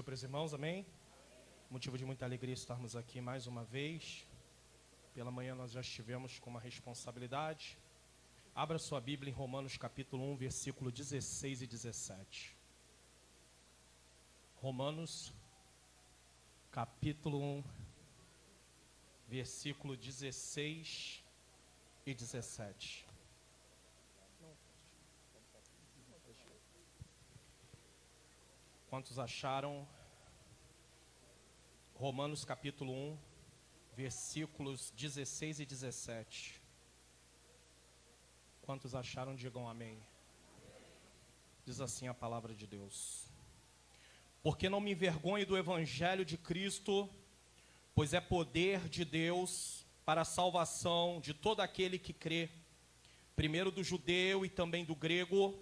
Para os irmãos, amém? Motivo de muita alegria estarmos aqui mais uma vez. Pela manhã nós já estivemos com uma responsabilidade. Abra sua Bíblia em Romanos capítulo 1, versículo 16 e 17. Romanos capítulo 1, versículo 16 e 17. Quantos acharam? Romanos capítulo 1, versículos 16 e 17. Quantos acharam, digam amém. Diz assim a palavra de Deus: porque não me envergonho do evangelho de Cristo, pois é poder de Deus para a salvação de todo aquele que crê, primeiro do judeu e também do grego,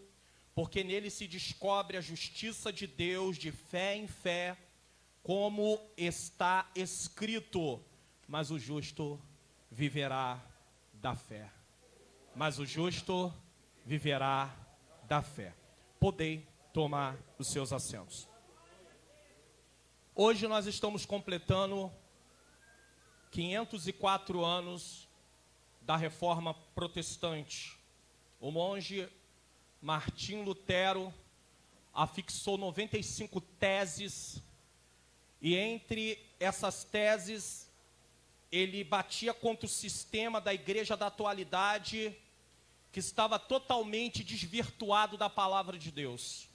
porque nele se descobre a justiça de Deus de fé em fé, como está escrito: mas o justo viverá da fé. Mas o justo viverá da fé. Podei tomar os seus assentos. Hoje nós estamos completando 504 anos da Reforma Protestante. O monge Martim Lutero afixou 95 teses, e entre essas teses ele batia contra o sistema da igreja da atualidade, que estava totalmente desvirtuado da palavra de Deus.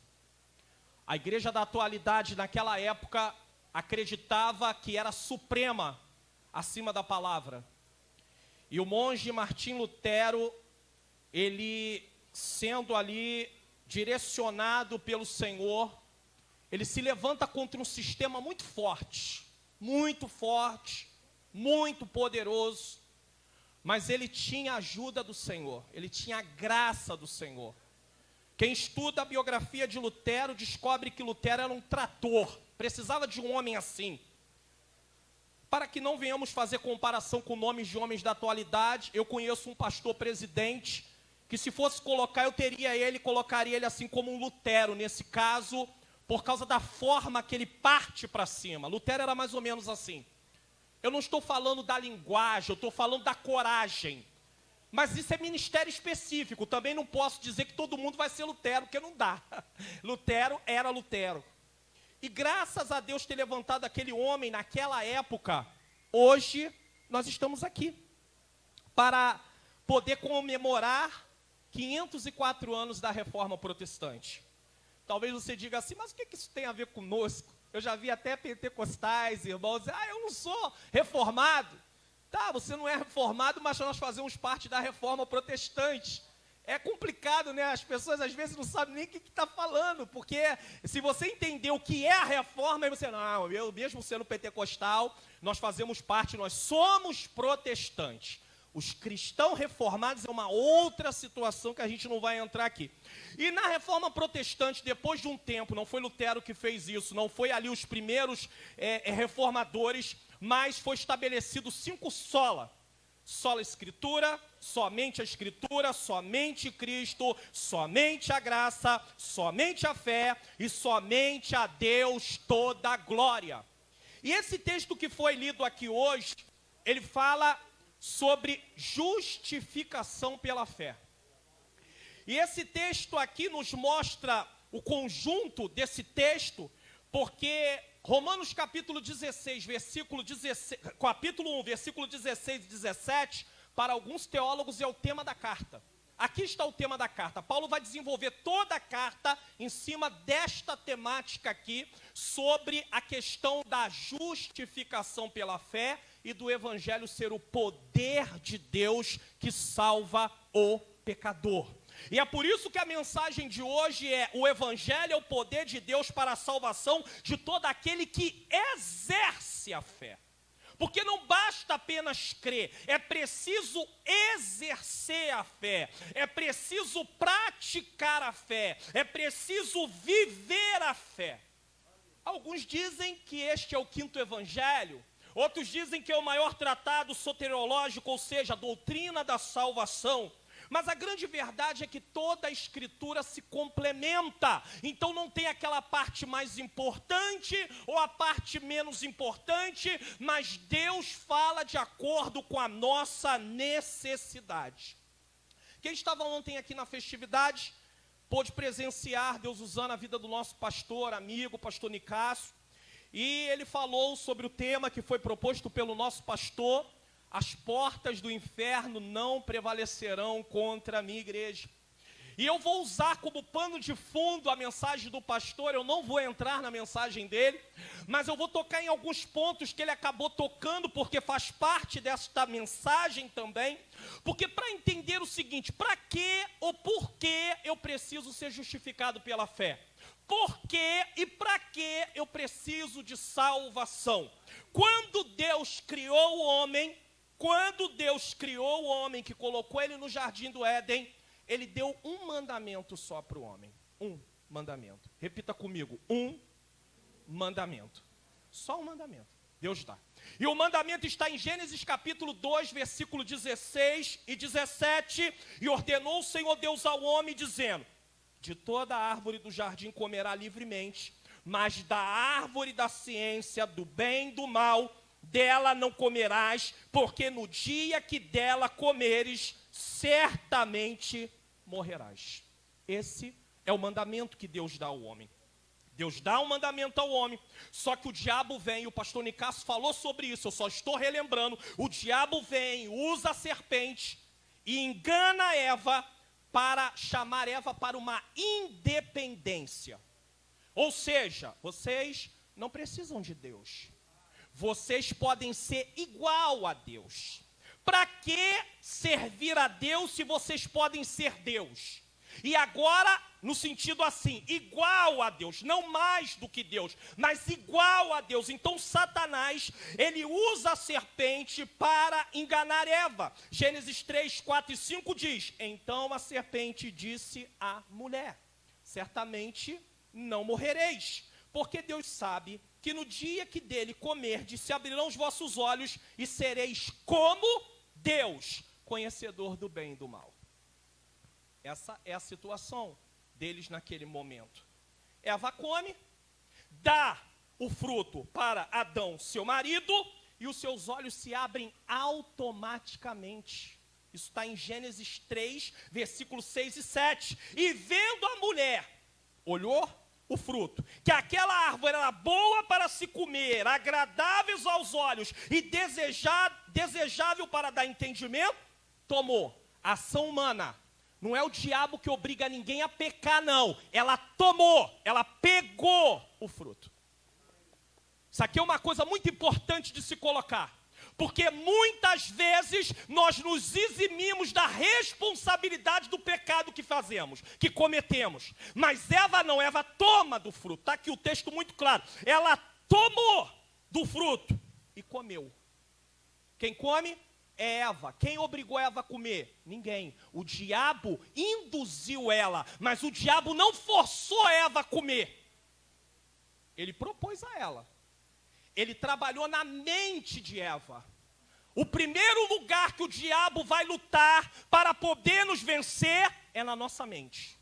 A igreja da atualidade naquela época acreditava que era suprema acima da palavra. E o monge Martim Lutero, ele sendo ali direcionado pelo Senhor, ele se levanta contra um sistema muito forte, muito poderoso, mas ele tinha a ajuda do Senhor, ele tinha a graça do Senhor. Quem estuda a biografia de Lutero descobre que Lutero era um trator, precisava de um homem assim. Para que não venhamos fazer comparação com nomes de homens da atualidade, eu conheço um pastor presidente que, se fosse colocar, colocaria ele assim como um Lutero, nesse caso, por causa da forma que ele parte para cima. Lutero era mais ou menos assim. Eu não estou falando da linguagem, eu estou falando da coragem. Mas isso é ministério específico, também não posso dizer que todo mundo vai ser Lutero, porque não dá. Lutero era Lutero. E graças a Deus ter levantado aquele homem naquela época, hoje nós estamos aqui para poder comemorar 504 anos da Reforma Protestante. Talvez você diga assim, mas o que isso tem a ver conosco? Eu já vi até pentecostais, irmãos, dizer, eu não sou reformado. Tá, você não é reformado, mas nós fazemos parte da Reforma Protestante. É complicado, né? As pessoas às vezes não sabem nem o que está falando, porque se você entender o que é a reforma, aí você, não, eu mesmo sendo pentecostal, nós fazemos parte, nós somos protestantes. Os cristãos reformados é uma outra situação que a gente não vai entrar aqui. E na Reforma Protestante, depois de um tempo, não foi Lutero que fez isso, não foi ali os primeiros reformadores, mas foi estabelecido 5 sola. Sola Escritura, somente a Escritura, somente Cristo, somente a graça, somente a fé e somente a Deus toda a glória. E esse texto que foi lido aqui hoje, ele fala sobre justificação pela fé. E esse texto aqui nos mostra o conjunto desse texto, porque Romanos capítulo 16, capítulo 1, versículo 16 e 17, para alguns teólogos é o tema da carta. Aqui está o tema da carta. Paulo vai desenvolver toda a carta em cima desta temática aqui, sobre a questão da justificação pela fé e do evangelho ser o poder de Deus que salva o pecador. E é por isso que a mensagem de hoje é: o evangelho é o poder de Deus para a salvação de todo aquele que exerce a fé. Porque não basta apenas crer, é preciso exercer a fé, é preciso praticar a fé, é preciso viver a fé. Alguns dizem que este é o 5º evangelho, outros dizem que é o maior tratado soteriológico, ou seja, a doutrina da salvação. Mas a grande verdade é que toda a Escritura se complementa. Então não tem aquela parte mais importante ou a parte menos importante, mas Deus fala de acordo com a nossa necessidade. Quem estava ontem aqui na festividade pôde presenciar Deus usando a vida do nosso pastor, amigo, pastor Nicásio, e ele falou sobre o tema que foi proposto pelo nosso pastor: as portas do inferno não prevalecerão contra a minha igreja. E eu vou usar como pano de fundo a mensagem do pastor. Eu não vou entrar na mensagem dele, mas eu vou tocar em alguns pontos que ele acabou tocando, porque faz parte desta mensagem também. Porque para entender o seguinte: para que ou por que eu preciso ser justificado pela fé? Por que e para que eu preciso de salvação? Quando Deus criou o homem, que colocou ele no jardim do Éden, ele deu um mandamento só para o homem. Um mandamento. Repita comigo: um mandamento. Só um mandamento. Deus dá. E o mandamento está em Gênesis capítulo 2, versículo 16 e 17. E ordenou o Senhor Deus ao homem, dizendo: de toda a árvore do jardim comerá livremente, mas da árvore da ciência do bem e do mal, dela não comerás, porque no dia que dela comeres, certamente morrerás. Esse é o mandamento que Deus dá ao homem. Deus dá um mandamento ao homem, só que o diabo vem, o pastor Nicásio falou sobre isso, eu só estou relembrando. O diabo vem, usa a serpente e engana Eva para chamar Eva para uma independência. Ou seja, vocês não precisam de Deus. Vocês podem ser igual a Deus. Para que servir a Deus se vocês podem ser Deus? E agora, no sentido assim, igual a Deus, não mais do que Deus, mas igual a Deus. Então Satanás, ele usa a serpente para enganar Eva. Gênesis 3, 4 e 5 diz: então a serpente disse à mulher: certamente não morrereis, porque Deus sabe que no dia que dele comerdes, se abrirão os vossos olhos e sereis como Deus, conhecedor do bem e do mal. Essa é a situação deles naquele momento. Eva come, dá o fruto para Adão, seu marido, e os seus olhos se abrem automaticamente. Isso está em Gênesis 3, versículos 6 e 7. E vendo a mulher, olhou o fruto, que aquela árvore era boa para se comer, agradáveis aos olhos e desejável para dar entendimento, tomou. Ação humana. Não é o diabo que obriga ninguém a pecar, não. Ela tomou, ela pegou o fruto. Isso aqui é uma coisa muito importante de se colocar. Porque muitas vezes nós nos eximimos da responsabilidade do pecado que fazemos, que cometemos. Mas Eva não, Eva toma do fruto. Está aqui o texto muito claro. Ela tomou do fruto e comeu. Quem come é Eva. Quem obrigou Eva a comer? Ninguém. O diabo induziu ela, mas o diabo não forçou Eva a comer. Ele propôs a ela. Ele trabalhou na mente de Eva. O primeiro lugar que o diabo vai lutar para poder nos vencer é na nossa mente.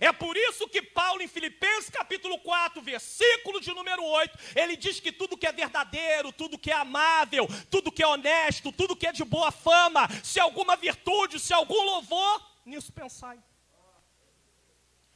É por isso que Paulo, em Filipenses capítulo 4, versículo de número 8, ele diz que tudo que é verdadeiro, tudo que é amável, tudo que é honesto, tudo que é de boa fama, se alguma virtude, se algum louvor, nisso pensai.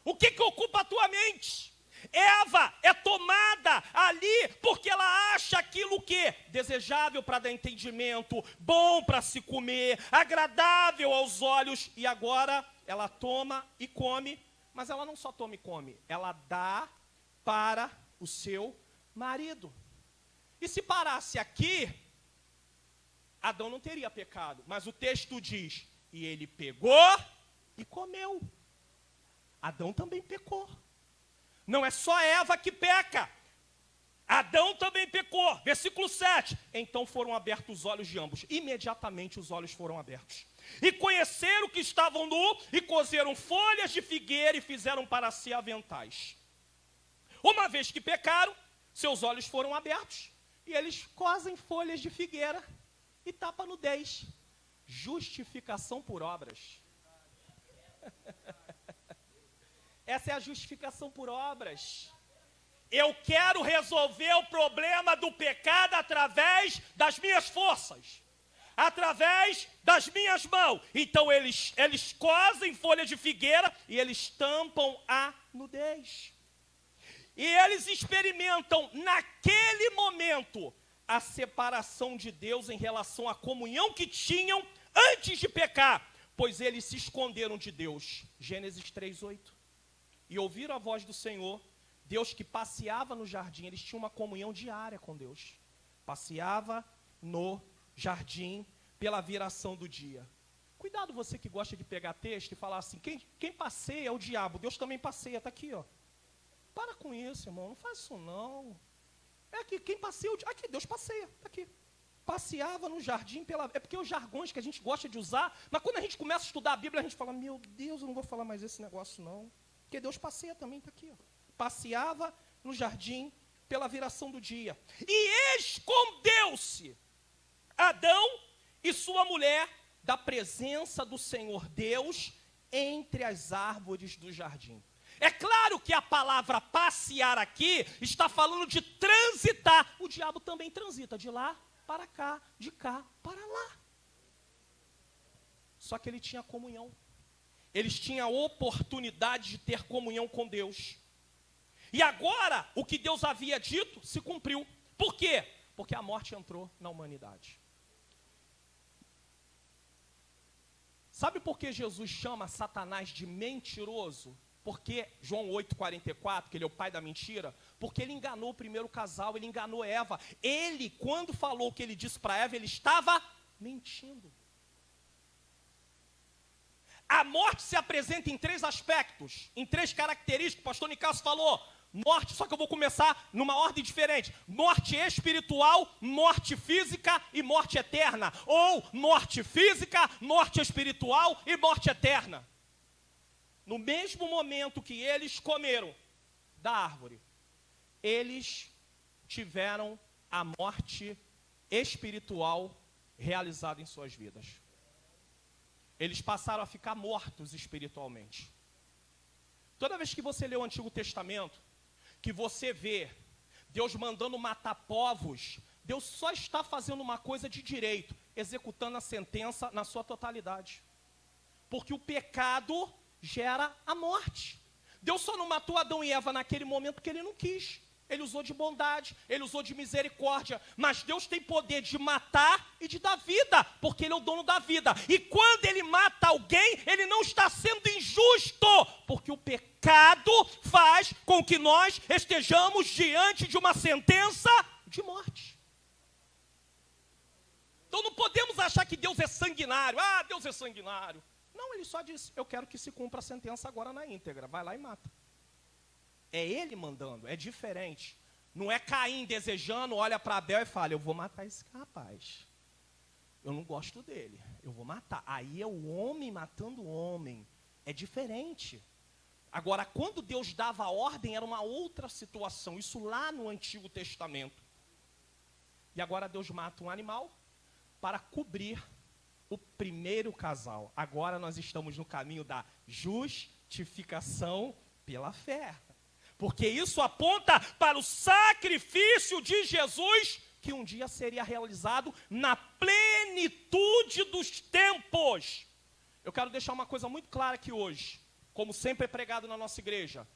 O que ocupa a tua mente? Eva é tomada ali porque ela acha aquilo que? Desejável para dar entendimento, bom para se comer, agradável aos olhos. E agora ela toma e come, mas ela não só toma e come, ela dá para o seu marido. E se parasse aqui, Adão não teria pecado, mas o texto diz: e ele pegou e comeu. Adão também pecou. Não é só Eva que peca. Adão também pecou. Versículo 7. Então foram abertos os olhos de ambos. Imediatamente os olhos foram abertos. E conheceram que estavam nu, e cozeram folhas de figueira e fizeram para si aventais. Uma vez que pecaram, seus olhos foram abertos, e eles cozem folhas de figueira e tapam a nudez. Justificação por obras. Essa é a justificação por obras. Eu quero resolver o problema do pecado através das minhas forças, através das minhas mãos. Então eles cosem folha de figueira e eles tampam a nudez. E eles experimentam naquele momento a separação de Deus em relação à comunhão que tinham antes de pecar, pois eles se esconderam de Deus. Gênesis 3:8. E ouviram a voz do Senhor, Deus que passeava no jardim. Eles tinham uma comunhão diária com Deus. Passeava no jardim pela viração do dia. Cuidado você que gosta de pegar texto e falar assim, quem passeia é o diabo, Deus também passeia, está aqui, ó. Para com isso, irmão, não faz isso não. É que quem passeia, aqui, Deus passeia, está aqui. Passeava no jardim pela... É porque os jargões que a gente gosta de usar, mas quando a gente começa a estudar a Bíblia, a gente fala, meu Deus, eu não vou falar mais esse negócio não. Porque Deus passeia também, está aqui, ó. Passeava no jardim pela viração do dia. E escondeu-se Adão e sua mulher da presença do Senhor Deus entre as árvores do jardim. É claro que a palavra passear aqui está falando de transitar. O diabo também transita de lá para cá, de cá para lá. Só que ele tinha comunhão. Eles tinham a oportunidade de ter comunhão com Deus. E agora, o que Deus havia dito se cumpriu. Por quê? Porque a morte entrou na humanidade. Sabe por que Jesus chama Satanás de mentiroso? Porque João 8,44, que ele é o pai da mentira, porque ele enganou o primeiro casal, ele enganou Eva. Ele, quando falou o que ele disse para Eva, ele estava mentindo. A morte se apresenta em 3 aspectos, em 3 características. O pastor Nicasso falou, morte, só que eu vou começar numa ordem diferente. Morte espiritual, morte física e morte eterna. Ou morte física, morte espiritual e morte eterna. No mesmo momento que eles comeram da árvore, eles tiveram a morte espiritual realizada em suas vidas. Eles passaram a ficar mortos espiritualmente. Toda vez que você lê o Antigo Testamento, que você vê Deus mandando matar povos, Deus só está fazendo uma coisa de direito, executando a sentença na sua totalidade. Porque o pecado gera a morte. Deus só não matou Adão e Eva naquele momento porque ele não quis. Ele usou de bondade, ele usou de misericórdia. Mas Deus tem poder de matar e de dar vida, porque ele é o dono da vida. E quando ele mata alguém, ele não está sendo injusto, porque o pecado faz com que nós estejamos diante de uma sentença de morte. Então não podemos achar que Deus é sanguinário. Ah, Deus é sanguinário. Não, ele só disse, eu quero que se cumpra a sentença agora na íntegra. Vai lá e mata. É ele mandando, é diferente. Não é Caim desejando, olha para Abel e fala, eu vou matar esse rapaz. Eu não gosto dele, eu vou matar. Aí é o homem matando o homem. É diferente. Agora, quando Deus dava a ordem, era uma outra situação. Isso lá no Antigo Testamento. E agora Deus mata um animal para cobrir o primeiro casal. Agora nós estamos no caminho da justificação pela fé. Porque isso aponta para o sacrifício de Jesus, que um dia seria realizado na plenitude dos tempos. Eu quero deixar uma coisa muito clara aqui hoje, como sempre é pregado na nossa igreja.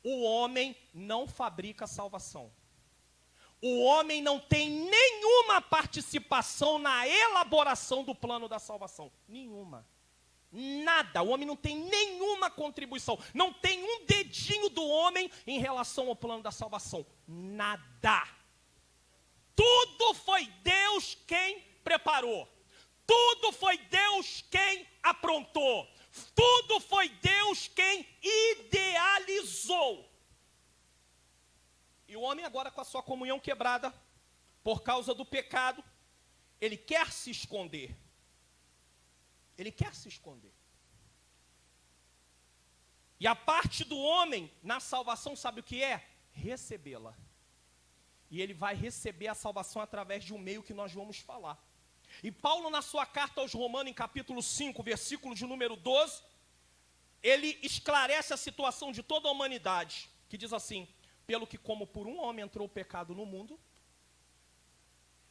O homem não fabrica salvação. O homem não tem nenhuma participação na elaboração do plano da salvação. Nenhuma. Nada. O homem não tem nenhuma contribuição. Não tem um dedinho do homem em relação ao plano da salvação. Nada. Tudo foi Deus quem preparou. Tudo foi Deus quem aprontou. Tudo foi Deus quem idealizou. E o homem agora, com a sua comunhão quebrada, por causa do pecado, ele quer se esconder. Ele quer se esconder. E a parte do homem na salvação, sabe o que é? Recebê-la. E ele vai receber a salvação através de um meio que nós vamos falar. E Paulo, na sua carta aos Romanos, em capítulo 5, versículo de número 12, ele esclarece a situação de toda a humanidade, que diz assim: pelo que como por um homem entrou o pecado no mundo,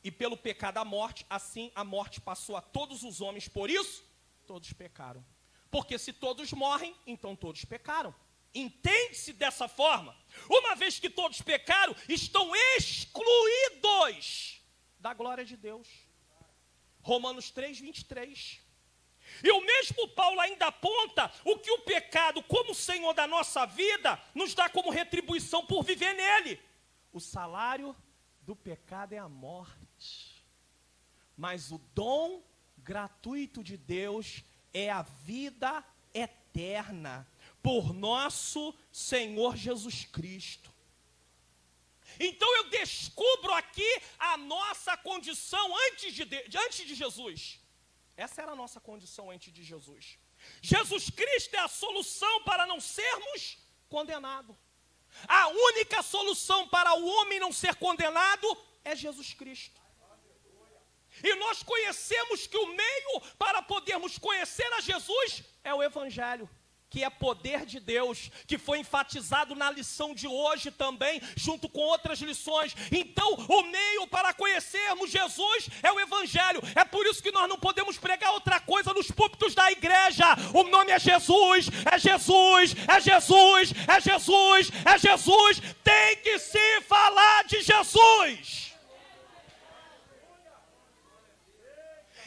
e pelo pecado a morte, assim a morte passou a todos os homens, por isso todos pecaram. Porque se todos morrem, então todos pecaram. Entende-se dessa forma? Uma vez que todos pecaram, estão excluídos da glória de Deus. Romanos 3, 23. E o mesmo Paulo ainda aponta o que o pecado, como Senhor da nossa vida, nos dá como retribuição por viver nele. O salário do pecado é a morte, mas o dom gratuito de Deus é a vida eterna, por nosso Senhor Jesus Cristo. Então eu descubro aqui a nossa condição antes de Jesus. Essa era a nossa condição antes de Jesus. Jesus Cristo é a solução para não sermos condenados. A única solução para o homem não ser condenado é Jesus Cristo. E nós conhecemos que o meio para podermos conhecer a Jesus é o Evangelho, que é poder de Deus, que foi enfatizado na lição de hoje também, junto com outras lições. Então, o meio para conhecermos Jesus é o Evangelho. É por isso que nós não podemos pregar outra coisa nos púlpitos da igreja. O nome é Jesus, é Jesus, é Jesus, é Jesus, é Jesus. Tem que se falar de Jesus.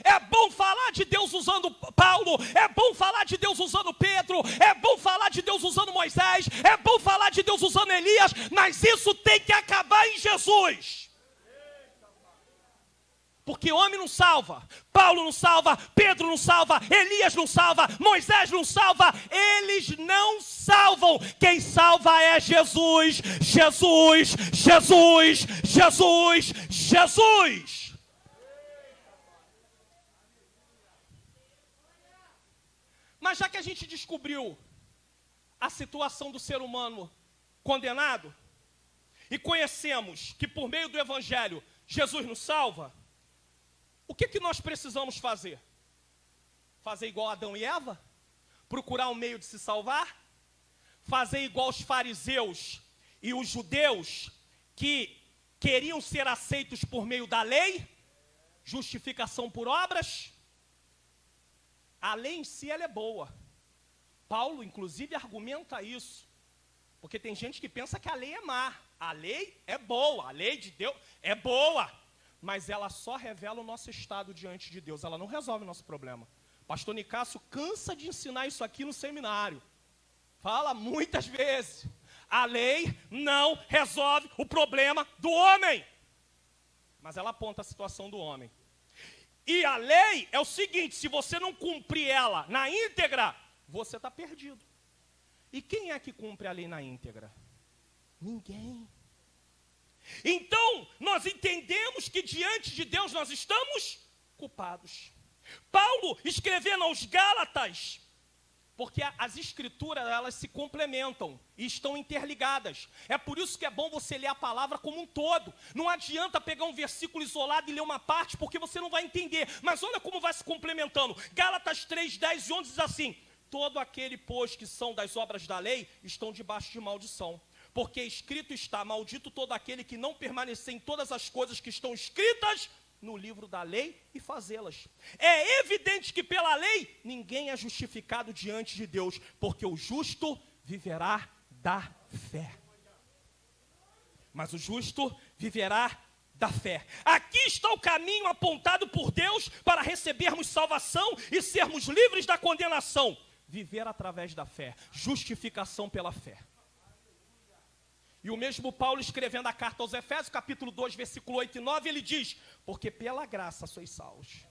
É bom falar de Deus usando Paulo, é bom falar de Deus usando Pedro, é bom falar de Deus usando Moisés, é bom falar de Deus usando Elias, mas isso tem que acabar em Jesus. Porque homem não salva, Paulo não salva, Pedro não salva, Elias não salva, Moisés não salva, eles não salvam. Quem salva é Jesus, Jesus, Jesus, Jesus, Jesus. Mas já que a gente descobriu a situação do ser humano condenado, e conhecemos que por meio do Evangelho Jesus nos salva, o que nós precisamos fazer? Fazer igual Adão e Eva? Procurar um meio de se salvar? Fazer igual os fariseus e os judeus que queriam ser aceitos por meio da lei? Justificação por obras? A lei em si ela é boa. Paulo, inclusive, argumenta isso. Porque tem gente que pensa que a lei é má. A lei é boa, a lei de Deus é boa. Mas ela só revela o nosso estado diante de Deus. Ela não resolve o nosso problema. Pastor Nicásio cansa de ensinar isso aqui no seminário. Fala muitas vezes. A lei não resolve o problema do homem. Mas ela aponta a situação do homem. E a lei é o seguinte: se você não cumprir ela na íntegra, você está perdido. E quem é que cumpre a lei na íntegra? Ninguém. Então, nós entendemos que diante de Deus nós estamos culpados. Paulo, escrevendo aos Gálatas, porque as escrituras, elas se complementam e estão interligadas. É por isso que é bom você ler a palavra como um todo. Não adianta pegar um versículo isolado e ler uma parte, porque você não vai entender. Mas olha como vai se complementando. Gálatas 3, 10 e 11 diz assim: todo aquele, pois, que são das obras da lei, estão debaixo de maldição. Porque escrito está: maldito todo aquele que não permanecer em todas as coisas que estão escritas no livro da lei e fazê-las. É evidente que pela lei ninguém é justificado diante de Deus, porque o justo viverá da fé. Mas o justo viverá da fé. Aqui está o caminho apontado por Deus para recebermos salvação e sermos livres da condenação. Viver através da fé, justificação pela fé. E o mesmo Paulo, escrevendo a carta aos Efésios, capítulo 2, versículo 8 e 9, ele diz: porque pela graça sois salvos,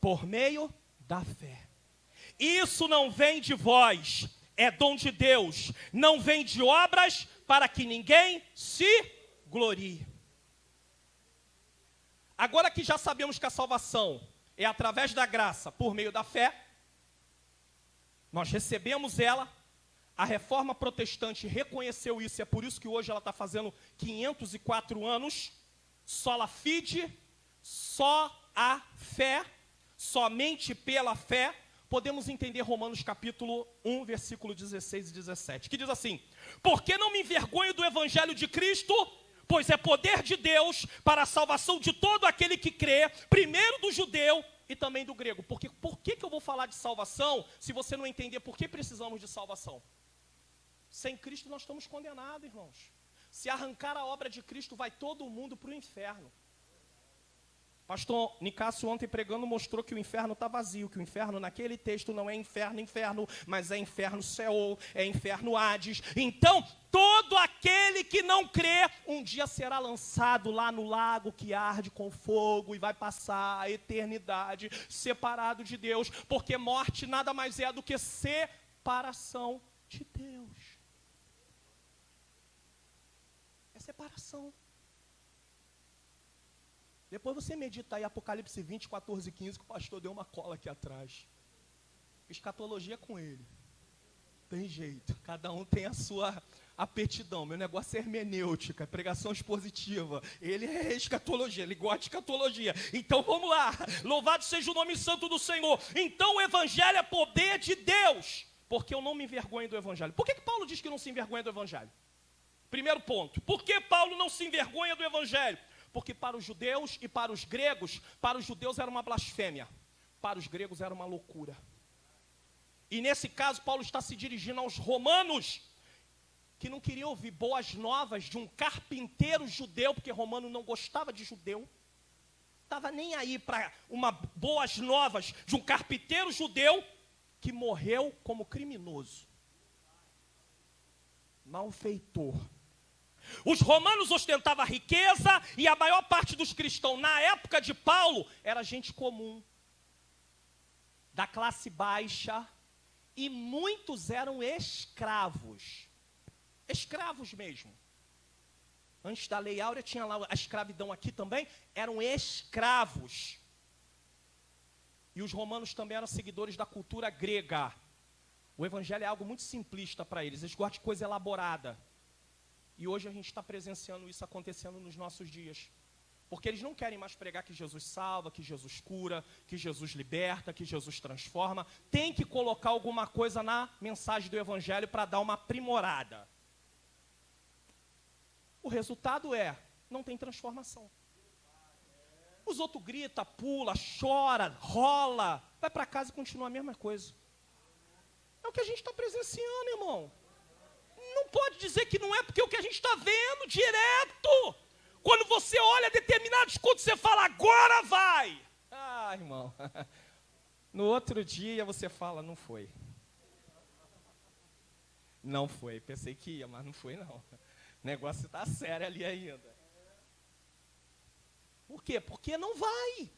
por meio da fé. Isso não vem de vós, é dom de Deus, não vem de obras, para que ninguém se glorie. Agora que já sabemos que a salvação é através da graça, por meio da fé, nós recebemos ela. A Reforma Protestante reconheceu isso, e é por isso que hoje ela está fazendo 504 anos. Sola fide, só a fé, somente pela fé, podemos entender Romanos capítulo 1, versículo 16 e 17, que diz assim: porque não me envergonho do evangelho de Cristo, pois é poder de Deus para a salvação de todo aquele que crê, primeiro do judeu e também do grego. Porque por que eu vou falar de salvação se você não entender por que precisamos de salvação? Sem Cristo nós estamos condenados, irmãos. Se arrancar a obra de Cristo, vai todo mundo para o inferno. Pastor Nicásio ontem pregando mostrou que o inferno está vazio, que o inferno naquele texto não é inferno, inferno, mas é inferno Seol, é inferno Hades. Então, todo aquele que não crê, um dia será lançado lá no lago que arde com fogo e vai passar a eternidade separado de Deus, porque morte nada mais é do que separação de Deus. É separação. Depois você medita aí Apocalipse 20, 14 e 15, que o pastor deu uma cola aqui atrás. Escatologia com ele. Tem jeito, cada um tem a sua aptidão. Meu negócio é hermenêutica, é pregação expositiva. Ele é escatologia, ele gosta de escatologia. Então vamos lá, louvado seja o nome santo do Senhor. Então o evangelho é poder de Deus, porque eu não me envergonho do evangelho. Por que Paulo diz que não se envergonha do evangelho? Primeiro ponto, por que Paulo não se envergonha do evangelho? Porque para os judeus e para os gregos, para os judeus era uma blasfêmia, para os gregos era uma loucura. E nesse caso, Paulo está se dirigindo aos romanos, que não queriam ouvir boas novas de um carpinteiro judeu, porque romano não gostava de judeu. Estava nem aí para uma boas novas de um carpinteiro judeu que morreu como criminoso, malfeitor. Os romanos ostentavam a riqueza e a maior parte dos cristãos na época de Paulo era gente comum, da classe baixa, e muitos eram escravos, escravos mesmo. Antes da Lei Áurea tinha lá a escravidão aqui também, eram escravos. E os romanos também eram seguidores da cultura grega. O evangelho é algo muito simplista para eles, eles gostam de coisa elaborada. E hoje a gente está presenciando isso acontecendo nos nossos dias. Porque eles não querem mais pregar que Jesus salva, que Jesus cura, que Jesus liberta, que Jesus transforma. Tem que colocar alguma coisa na mensagem do evangelho para dar uma aprimorada. O resultado é, não tem transformação. Os outros gritam, pula, chora, rola, vai para casa e continua a mesma coisa. É o que a gente está presenciando, irmão. Não pode dizer que não é, porque é o que a gente está vendo direto. Quando você olha determinados cultos, você fala, agora vai. Ah, irmão. No outro dia você fala, não foi. Não foi. Pensei que ia, mas não foi não. O negócio está sério ali ainda. Por quê? Porque não vai.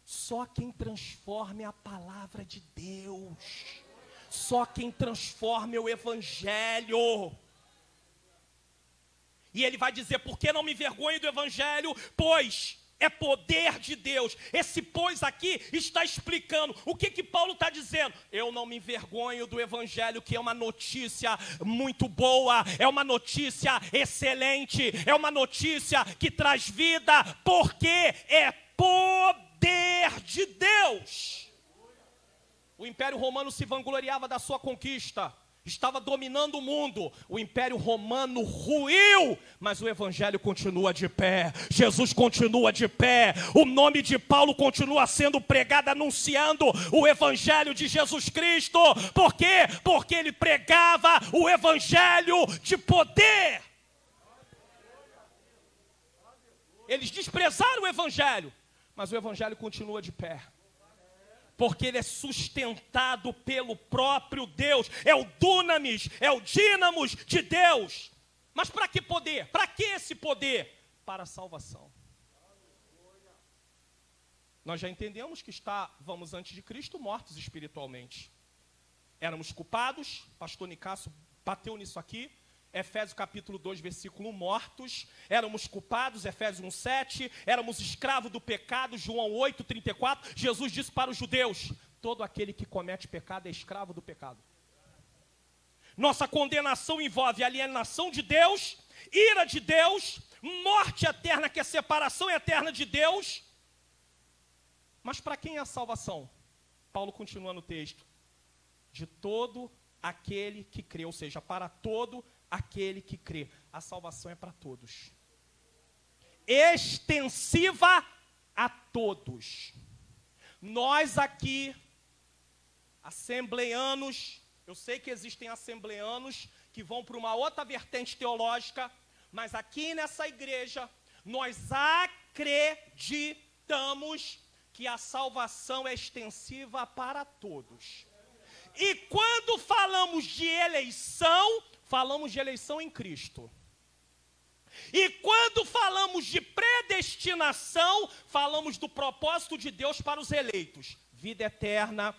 Só quem transforma é a palavra de Deus. Só quem transforma é o evangelho. E ele vai dizer, por que não me envergonho do evangelho? Pois é poder de Deus. Esse pois aqui está explicando. O que Paulo está dizendo? Eu não me envergonho do evangelho, que é uma notícia muito boa, é uma notícia excelente, é uma notícia que traz vida, porque é poder de Deus. O Império Romano se vangloriava da sua conquista, estava dominando o mundo. O Império Romano ruiu, mas o Evangelho continua de pé. Jesus continua de pé. O nome de Paulo continua sendo pregado, anunciando o Evangelho de Jesus Cristo. Por quê? Porque ele pregava o Evangelho de poder. Eles desprezaram o Evangelho, mas o Evangelho continua de pé. Porque ele é sustentado pelo próprio Deus. É o dunamis, é o dínamos de Deus. Mas para que poder? Para que esse poder? Para a salvação. Nós já entendemos que estávamos antes de Cristo mortos espiritualmente. Éramos culpados, pastor Nicásio bateu nisso aqui. Efésios capítulo 2, versículo 1, mortos, éramos culpados, Efésios 1, 7, éramos escravos do pecado, João 8, 34, Jesus disse para os judeus, todo aquele que comete pecado é escravo do pecado. Nossa condenação envolve alienação de Deus, ira de Deus, morte eterna, que é separação eterna de Deus. Mas para quem é a salvação? Paulo continua no texto. De todo aquele que crê, ou seja, para todo aquele que crê. A salvação é para todos. Extensiva a todos. Nós aqui, assembleanos, eu sei que existem assembleanos que vão para uma outra vertente teológica, mas aqui nessa igreja, nós acreditamos que a salvação é extensiva para todos. E quando falamos de eleição em Cristo. E quando falamos de predestinação, falamos do propósito de Deus para os eleitos. Vida eterna,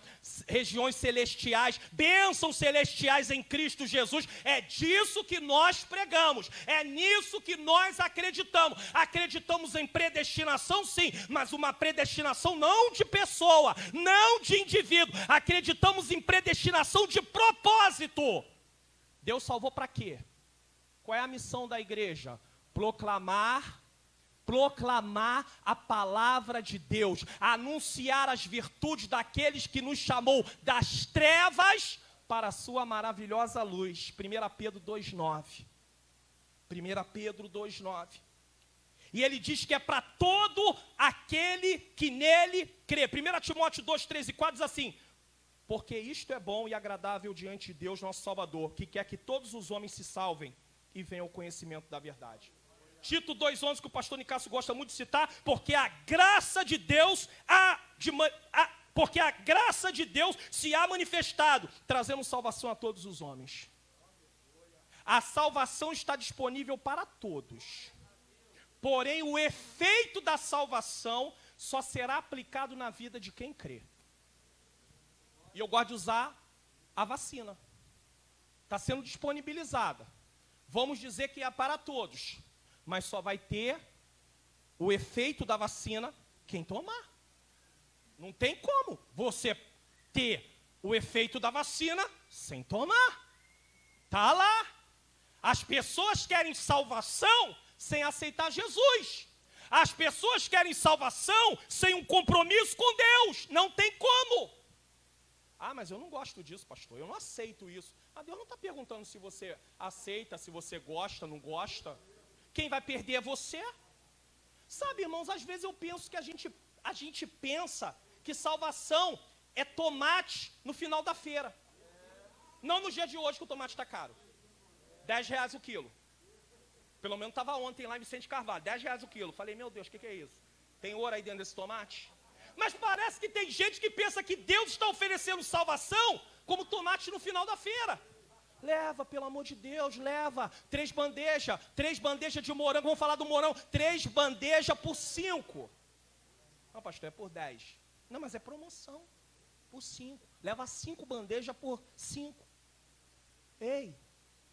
regiões celestiais, bênçãos celestiais em Cristo Jesus. É disso que nós pregamos, é nisso que nós acreditamos. Acreditamos em predestinação, sim, mas uma predestinação não de pessoa, não de indivíduo. Acreditamos em predestinação de propósito. Deus salvou para quê? Qual é a missão da igreja? Proclamar a palavra de Deus, anunciar as virtudes daqueles que nos chamou das trevas para a sua maravilhosa luz. 1 Pedro 2,9. 1 Pedro 2,9. E ele diz que é para todo aquele que nele crê. 1 Timóteo 2, 3 e 4 diz assim: porque isto é bom e agradável diante de Deus nosso Salvador, que quer que todos os homens se salvem e venham ao conhecimento da verdade. Tito 2,11, que o pastor Nicásio gosta muito de citar, porque a graça de Deus se há manifestado, trazendo salvação a todos os homens. A salvação está disponível para todos. Porém, o efeito da salvação só será aplicado na vida de quem crê. E eu gosto de usar a vacina. Está sendo disponibilizada. Vamos dizer que é para todos. Mas só vai ter o efeito da vacina quem tomar. Não tem como você ter o efeito da vacina sem tomar. Está lá. As pessoas querem salvação sem aceitar Jesus. As pessoas querem salvação sem um compromisso com Deus. Não tem como. Ah, mas eu não gosto disso, pastor. Eu não aceito isso. Ah, Deus não está perguntando se você aceita, se você gosta, não gosta. Quem vai perder é você. Sabe, irmãos, às vezes eu penso que a gente pensa que salvação é tomate no final da feira. Não no dia de hoje que o tomate está caro. R$10 o quilo. Pelo menos estava ontem lá em Vicente Carvalho. R$10 o quilo. Falei, meu Deus, o que é isso? Tem ouro aí dentro desse tomate? Mas parece que tem gente que pensa que Deus está oferecendo salvação como tomate no final da feira. Leva, pelo amor de Deus, leva. 3 bandejas de morango. Vamos falar do morango. 3 bandejas por 5. Não, pastor, é por 10. Não, mas é promoção. Por 5. Leva 5 bandejas por 5. Ei,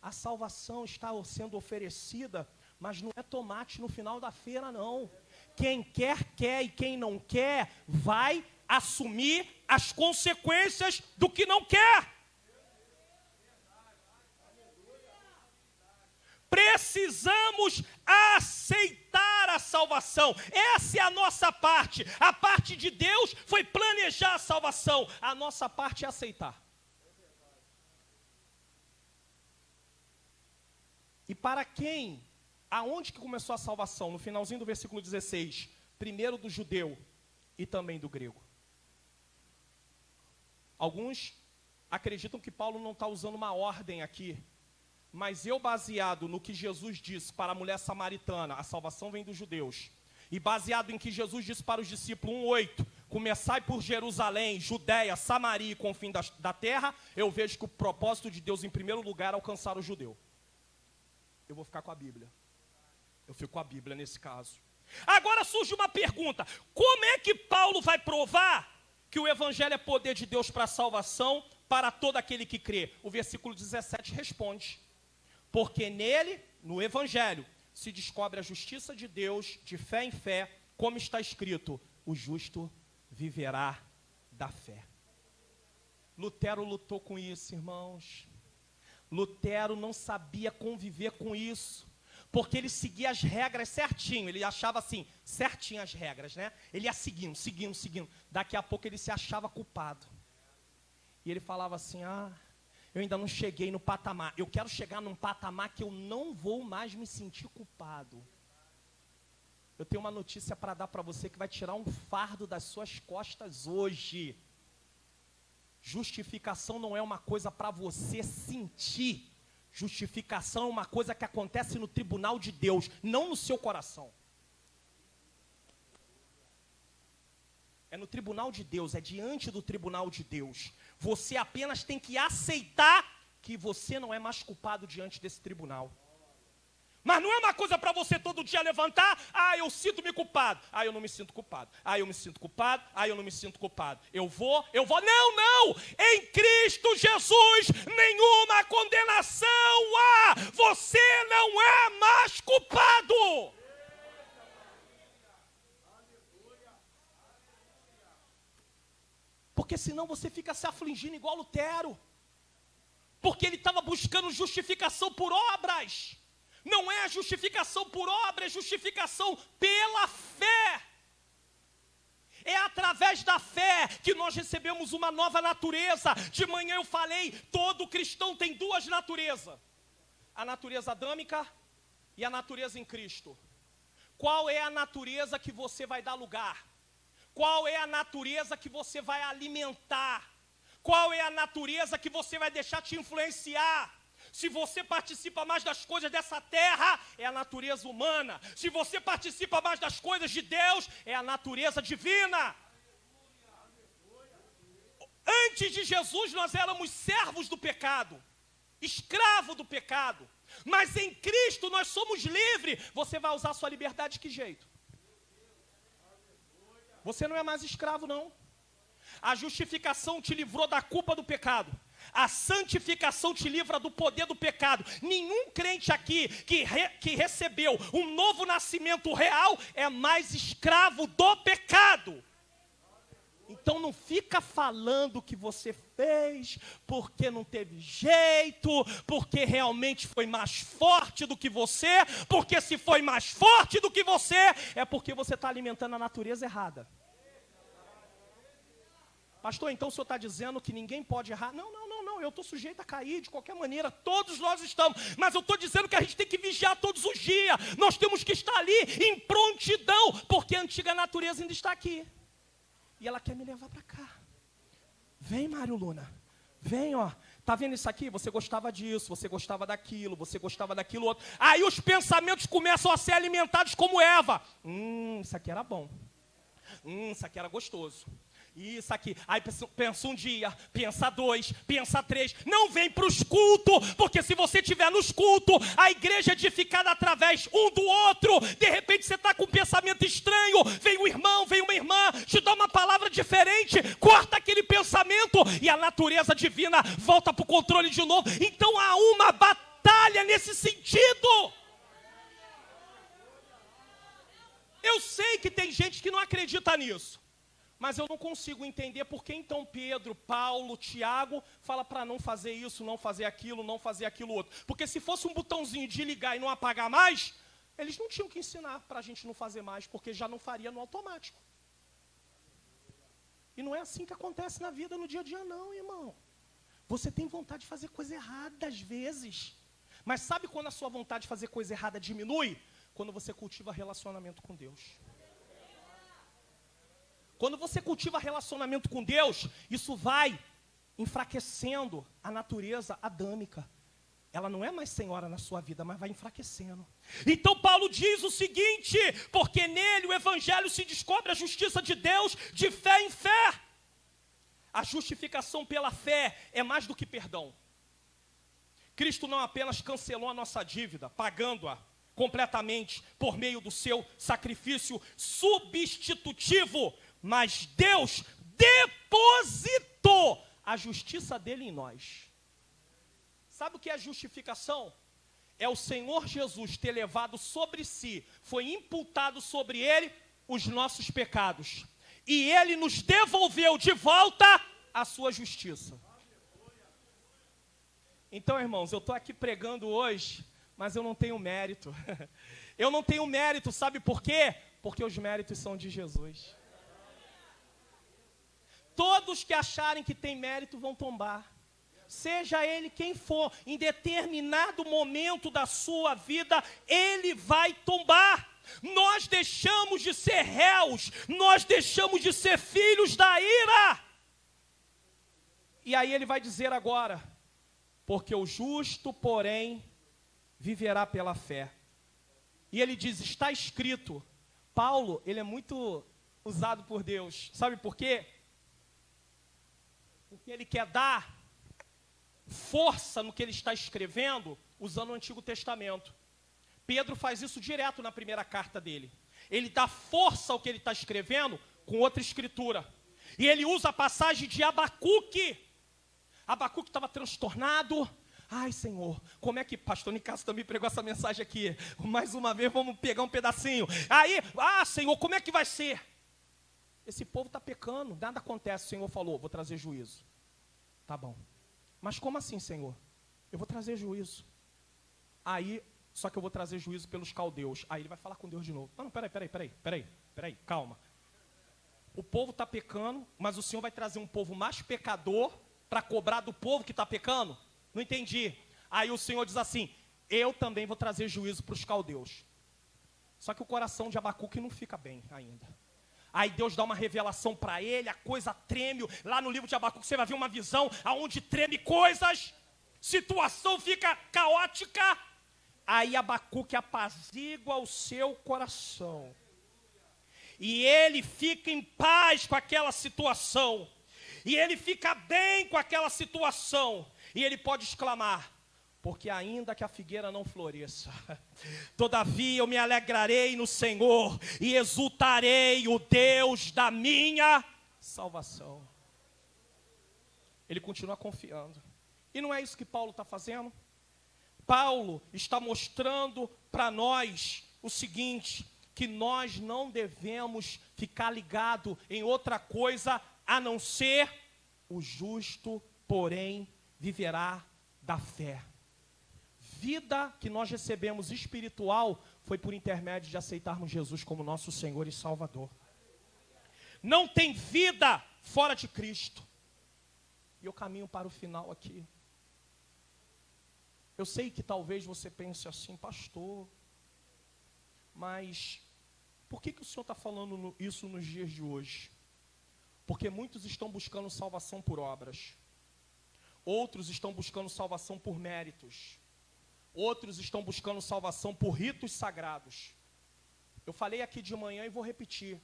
a salvação está sendo oferecida, mas não é tomate no final da feira, não. Quem quer, quer, e quem não quer, vai assumir as consequências do que não quer. Precisamos aceitar a salvação. Essa é a nossa parte. A parte de Deus foi planejar a salvação. A nossa parte é aceitar. E para quem? Aonde que começou a salvação? No finalzinho do versículo 16. Primeiro do judeu e também do grego. Alguns acreditam que Paulo não está usando uma ordem aqui. Mas eu, baseado no que Jesus disse para a mulher samaritana, a salvação vem dos judeus. E baseado em que Jesus disse para os discípulos, 1:8, começai por Jerusalém, Judéia, Samaria e confim da terra, eu vejo que o propósito de Deus, em primeiro lugar, é alcançar o judeu. Eu vou ficar com a Bíblia. Eu fico com a Bíblia nesse caso. Agora surge uma pergunta. Como é que Paulo vai provar que o evangelho é poder de Deus para a salvação, para todo aquele que crê? O versículo 17 responde. Porque nele, no evangelho, se descobre a justiça de Deus, de fé em fé, como está escrito, o justo viverá da fé. Lutero lutou com isso, irmãos. Lutero não sabia conviver com isso. Porque ele seguia as regras certinho, ele achava assim, certinho as regras, né? Ele ia seguindo. Daqui a pouco ele se achava culpado. E ele falava assim, eu ainda não cheguei no patamar. Eu quero chegar num patamar que eu não vou mais me sentir culpado. Eu tenho uma notícia para dar para você que vai tirar um fardo das suas costas hoje. Justificação não é uma coisa para você sentir. Justificação é uma coisa que acontece no tribunal de Deus, não no seu coração. É no tribunal de Deus, é diante do tribunal de Deus. Você apenas tem que aceitar que você não é mais culpado diante desse tribunal. Mas não é uma coisa para você todo dia levantar, eu sinto-me culpado. Eu não me sinto culpado. Eu me sinto culpado. Eu não me sinto culpado. Eu vou. Não! Em Cristo Jesus, nenhuma condenação há. Você não é mais culpado. Porque senão você fica se afligindo igual Lutero. Porque ele estava buscando justificação por obras. Não é a justificação por obra, é justificação pela fé. É através da fé que nós recebemos uma nova natureza. De manhã eu falei, todo cristão tem duas naturezas. A natureza adâmica e a natureza em Cristo. Qual é a natureza que você vai dar lugar? Qual é a natureza que você vai alimentar? Qual é a natureza que você vai deixar te influenciar? Se você participa mais das coisas dessa terra, é a natureza humana. Se você participa mais das coisas de Deus, é a natureza divina. Antes de Jesus, nós éramos servos do pecado, escravo do pecado. Mas em Cristo nós somos livres. Você vai usar sua liberdade de que jeito? Você não é mais escravo, não. A justificação te livrou da culpa do pecado. A santificação te livra do poder do pecado. Nenhum crente aqui que recebeu um novo nascimento real é mais escravo do pecado. Então não fica falando que você fez porque não teve jeito, porque realmente foi mais forte do que você, porque se foi mais forte do que você, é porque você está alimentando a natureza errada. Pastor, então o senhor está dizendo que ninguém pode errar? Não, eu estou sujeito a cair de qualquer maneira, todos nós estamos, mas eu estou dizendo que a gente tem que vigiar todos os dias, nós temos que estar ali em prontidão, porque a antiga natureza ainda está aqui, e ela quer me levar para cá. Vem, Mário Luna, vem, ó, tá vendo isso aqui? Você gostava disso, você gostava daquilo, você gostava daquilo outro, aí os pensamentos começam a ser alimentados como Eva, isso aqui era bom, isso aqui era gostoso. Isso aqui, aí pensa um dia, pensa dois, pensa três, não vem para os cultos, porque se você estiver nos cultos, a igreja é edificada através um do outro, de repente você está com um pensamento estranho, vem um irmão, vem uma irmã, te dá uma palavra diferente, corta aquele pensamento e a natureza divina volta para o controle de novo, então há uma batalha nesse sentido. Eu sei que tem gente que não acredita nisso. Mas eu não consigo entender por que então Pedro, Paulo, Tiago fala para não fazer isso, não fazer aquilo, não fazer aquilo outro. Porque se fosse um botãozinho de ligar e não apagar mais, eles não tinham que ensinar para a gente não fazer mais, porque já não faria no automático. E não é assim que acontece na vida, no dia a dia não, irmão. Você tem vontade de fazer coisa errada às vezes. Mas sabe quando a sua vontade de fazer coisa errada diminui? Quando você cultiva relacionamento com Deus. Quando você cultiva relacionamento com Deus, isso vai enfraquecendo a natureza adâmica. Ela não é mais senhora na sua vida, mas vai enfraquecendo. Então Paulo diz o seguinte, porque nele o evangelho se descobre a justiça de Deus de fé em fé. A justificação pela fé é mais do que perdão. Cristo não apenas cancelou a nossa dívida, pagando-a completamente por meio do seu sacrifício substitutivo, mas Deus depositou a justiça dele em nós. Sabe o que é justificação? É o Senhor Jesus ter levado sobre si, foi imputado sobre ele os nossos pecados. E ele nos devolveu de volta a sua justiça. Então, irmãos, eu estou aqui pregando hoje, mas eu não tenho mérito. Eu não tenho mérito, sabe por quê? Porque os méritos são de Jesus. Todos que acharem que tem mérito vão tombar. Seja ele quem for, em determinado momento da sua vida, ele vai tombar. Nós deixamos de ser réus, nós deixamos de ser filhos da ira. E aí ele vai dizer agora, porque o justo, porém, viverá pela fé. E ele diz, está escrito. Paulo, ele é muito usado por Deus. Sabe por quê? Porque ele quer dar força no que ele está escrevendo, usando o Antigo Testamento. Pedro faz isso direto na primeira carta dele. Ele dá força ao que ele está escrevendo com outra escritura. E ele usa a passagem de Abacuque. Abacuque estava transtornado. Ai, Senhor, como é que... Pastor Nicasso também pregou essa mensagem aqui. Mais uma vez, vamos pegar um pedacinho. Aí, Senhor, como é que vai ser? Esse povo está pecando, nada acontece. O Senhor falou, vou trazer juízo. Tá bom. Mas como assim, Senhor? Eu vou trazer juízo. Aí, só que eu vou trazer juízo pelos caldeus. Aí ele vai falar com Deus de novo. Não, peraí, calma. O povo está pecando, mas o Senhor vai trazer um povo mais pecador para cobrar do povo que está pecando? Não entendi. Aí o Senhor diz assim, eu também vou trazer juízo para os caldeus. Só que o coração de Abacuque não fica bem ainda. Aí Deus dá uma revelação para ele, a coisa treme. Lá no livro de Abacuque você vai ver uma visão aonde treme coisas, situação fica caótica. Aí Abacuque apazigua o seu coração. E ele fica em paz com aquela situação. E ele fica bem com aquela situação. E ele pode exclamar, porque ainda que a figueira não floresça, todavia eu me alegrarei no Senhor e exultarei o Deus da minha salvação. Ele continua confiando. E não é isso que Paulo está fazendo? Paulo está mostrando para nós o seguinte, que nós não devemos ficar ligado em outra coisa a não ser o justo, porém, viverá da fé. Vida que nós recebemos espiritual foi por intermédio de aceitarmos Jesus como nosso Senhor e Salvador. Não tem vida fora de Cristo. E eu caminho para o final aqui. Eu sei que talvez você pense assim, pastor, mas por que o Senhor está falando isso nos dias de hoje? Porque muitos estão buscando salvação por obras. Outros estão buscando salvação por méritos. Outros estão buscando salvação por ritos sagrados. Eu falei aqui de manhã e vou repetir.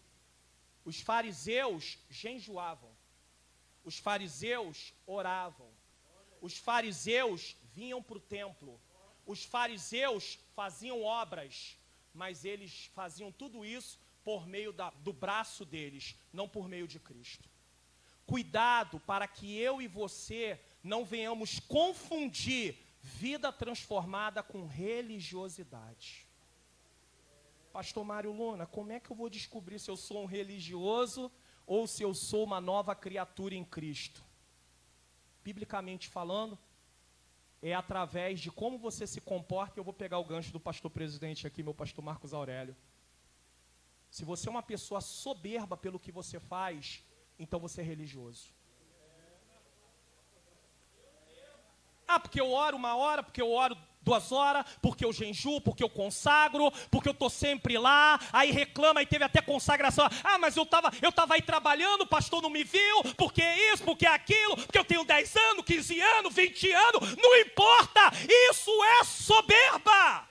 Os fariseus jejuavam. Os fariseus oravam. Os fariseus vinham para o templo. Os fariseus faziam obras. Mas eles faziam tudo isso por meio do braço deles, não por meio de Cristo. Cuidado para que eu e você não venhamos confundir vida transformada com religiosidade. Pastor Mário Luna, como é que eu vou descobrir se eu sou um religioso ou se eu sou uma nova criatura em Cristo? Biblicamente falando, é através de como você se comporta. Eu vou pegar o gancho do pastor presidente aqui, meu pastor Marcos Aurélio. Se você é uma pessoa soberba pelo que você faz, então você é religioso. Porque eu oro 1 hora, porque eu oro 2 horas, porque eu jejuo, porque eu consagro, porque eu estou sempre lá, aí reclama, aí teve até consagração. Mas eu estava aí trabalhando, o pastor não me viu, porque isso, porque aquilo, porque eu tenho 10 anos, 15 anos, 20 anos, não importa, isso é soberba.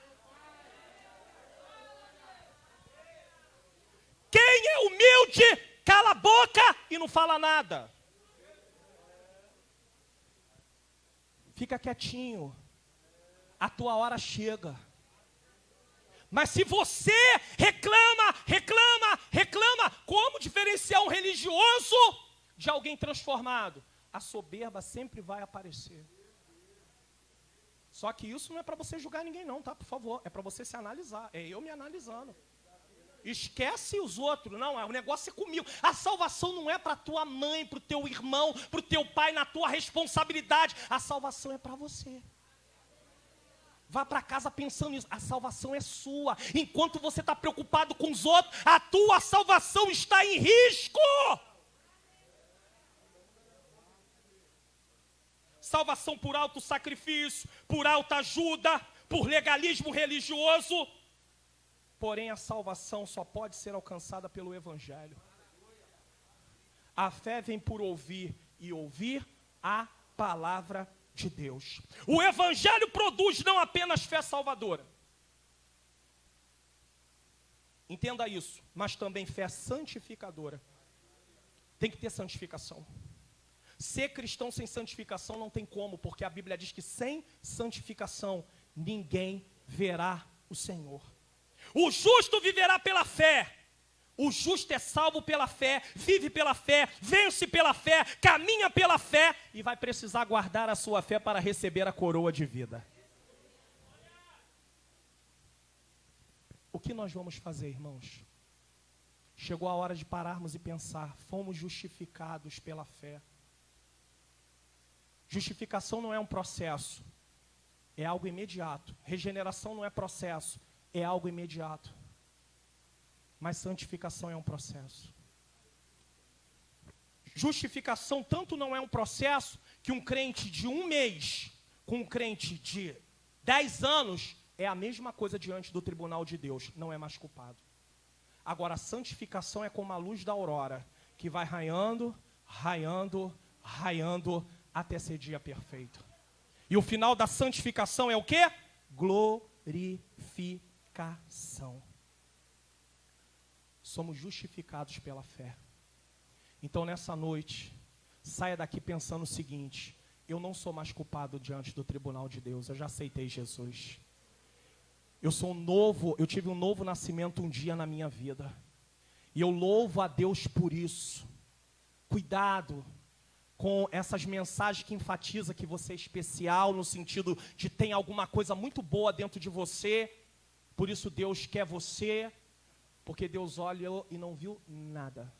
Quem é humilde, cala a boca e não fala nada. Fica quietinho. A tua hora chega. Mas se você reclama, como diferenciar um religioso de alguém transformado? A soberba sempre vai aparecer. Só que isso não é para você julgar ninguém não, tá? Por favor, é para você se analisar. É eu me analisando. Esquece os outros, não, o negócio é comigo. A salvação não é para tua mãe, para o teu irmão, para o teu pai, na tua responsabilidade. A salvação é para você. Vá para casa pensando nisso. A salvação é sua. Enquanto você está preocupado com os outros, a tua salvação está em risco. Salvação por alto sacrifício, por alta ajuda, por legalismo religioso. Porém, a salvação só pode ser alcançada pelo Evangelho. A fé vem por ouvir, e ouvir a palavra de Deus. O Evangelho produz não apenas fé salvadora. Entenda isso, mas também fé santificadora. Tem que ter santificação. Ser cristão sem santificação não tem como, porque a Bíblia diz que sem santificação ninguém verá o Senhor. O justo viverá pela fé. O justo é salvo pela fé, vive pela fé, vence pela fé, caminha pela fé e vai precisar guardar a sua fé para receber a coroa de vida. O que nós vamos fazer, irmãos? Chegou a hora de pararmos e pensar. Fomos justificados pela fé. Justificação não é um processo, é algo imediato. Regeneração não é processo, é algo imediato. Mas santificação é um processo. Justificação tanto não é um processo que um crente de 1 mês com um crente de 10 anos é a mesma coisa diante do tribunal de Deus, não é mais culpado. Agora, a santificação é como a luz da aurora, que vai raiando, raiando, raiando, até ser dia perfeito. E o final da santificação é o quê? Glorificação. Somos justificados pela fé. Então, nessa noite, saia daqui pensando o seguinte: eu não sou mais culpado diante do tribunal de Deus, eu já aceitei Jesus. Eu tive um novo nascimento um dia na minha vida. E eu louvo a Deus por isso. Cuidado com essas mensagens que enfatizam que você é especial, no sentido de tem alguma coisa muito boa dentro de você, por isso Deus quer você, porque Deus olhou e não viu nada.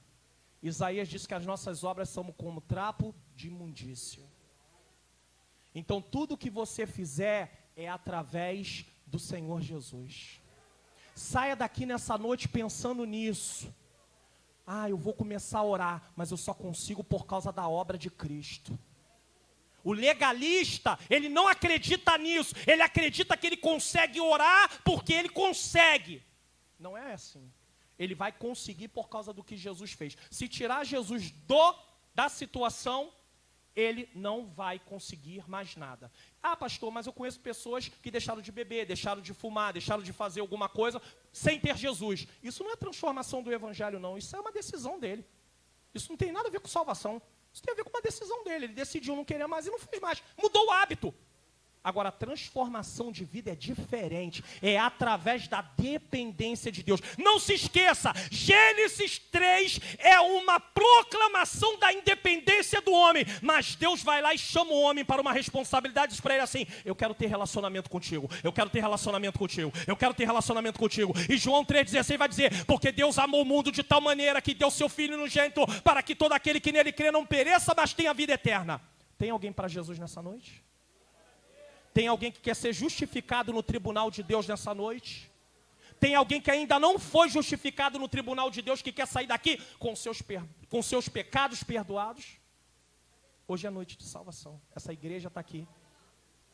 Isaías diz que as nossas obras são como trapo de imundícia. Então tudo que você fizer é através do Senhor Jesus. Saia daqui nessa noite pensando nisso. Eu vou começar a orar, mas eu só consigo por causa da obra de Cristo. O legalista, ele não acredita nisso. Ele acredita que ele consegue orar porque ele consegue. Não é assim. Ele vai conseguir por causa do que Jesus fez. Se tirar Jesus da situação, ele não vai conseguir mais nada. Pastor, mas eu conheço pessoas que deixaram de beber, deixaram de fumar, deixaram de fazer alguma coisa sem ter Jesus. Isso não é transformação do Evangelho, não. Isso é uma decisão dele. Isso não tem nada a ver com salvação. Isso tem a ver com uma decisão dele. Ele decidiu não querer mais e não fez mais. Mudou o hábito. Agora, a transformação de vida é diferente. É através da dependência de Deus. Não se esqueça, Gênesis 3 é uma proclamação da independência do homem. Mas Deus vai lá e chama o homem para uma responsabilidade. Diz para ele assim: eu quero ter relacionamento contigo. Eu quero ter relacionamento contigo. Eu quero ter relacionamento contigo. E João 3,16 vai dizer: porque Deus amou o mundo de tal maneira que deu seu Filho unigênito para que todo aquele que nele crê não pereça, mas tenha vida eterna. Tem alguém para Jesus nessa noite? Tem alguém que quer ser justificado no tribunal de Deus nessa noite? Tem alguém que ainda não foi justificado no tribunal de Deus, que quer sair daqui com seus pecados perdoados? Hoje é noite de salvação. Essa igreja está aqui,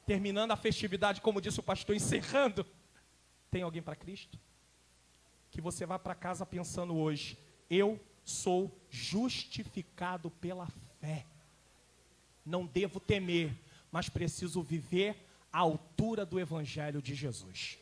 terminando a festividade, como disse o pastor, encerrando. Tem alguém para Cristo? Que você vá para casa pensando hoje: eu sou justificado pela fé. Não devo temer, mas preciso viver à altura do Evangelho de Jesus.